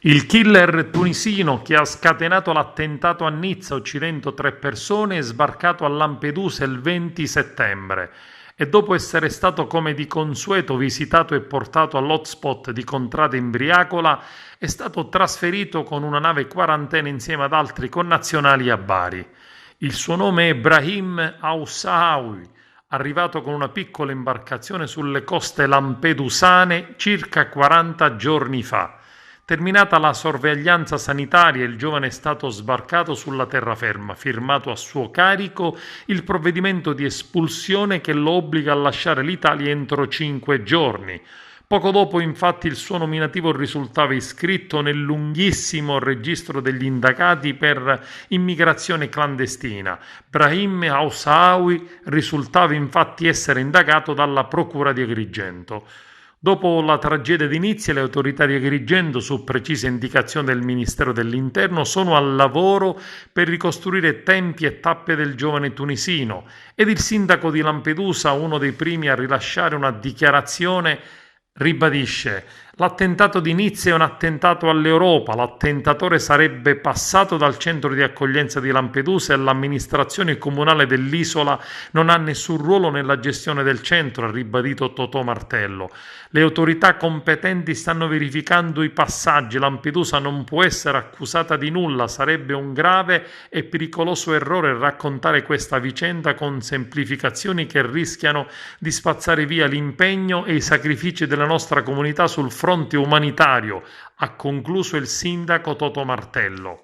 Il killer tunisino che ha scatenato l'attentato a Nizza uccidendo 3 persone è sbarcato a Lampedusa il 20 settembre e dopo essere stato come di consueto visitato e portato all'hotspot di Contrada Imbriacola è stato trasferito con una nave quarantena insieme ad altri connazionali a Bari. Il suo nome è Brahim Aoussaoui, arrivato con una piccola imbarcazione sulle coste lampedusane circa 40 giorni fa. Terminata la sorveglianza sanitaria, il giovane è stato sbarcato sulla terraferma, firmato a suo carico il provvedimento di espulsione che lo obbliga a lasciare l'Italia entro 5 giorni. Poco dopo, infatti, il suo nominativo risultava iscritto nel lunghissimo registro degli indagati per immigrazione clandestina. Brahim Aoussaoui risultava infatti essere indagato dalla Procura di Agrigento. Dopo la tragedia di Nizza, le autorità di Agrigento, su precise indicazioni del Ministero dell'Interno, sono al lavoro per ricostruire tempi e tappe del giovane tunisino ed il sindaco di Lampedusa, uno dei primi a rilasciare una dichiarazione, ribadisce: l'attentato di Nizza è un attentato all'Europa, l'attentatore sarebbe passato dal centro di accoglienza di Lampedusa e l'amministrazione comunale dell'isola non ha nessun ruolo nella gestione del centro, ha ribadito Totò Martello. Le autorità competenti stanno verificando i passaggi, Lampedusa non può essere accusata di nulla, sarebbe un grave e pericoloso errore raccontare questa vicenda con semplificazioni che rischiano di spazzare via l'impegno e i sacrifici della nostra comunità sul fronte umanitario, ha concluso il sindaco Totò Martello.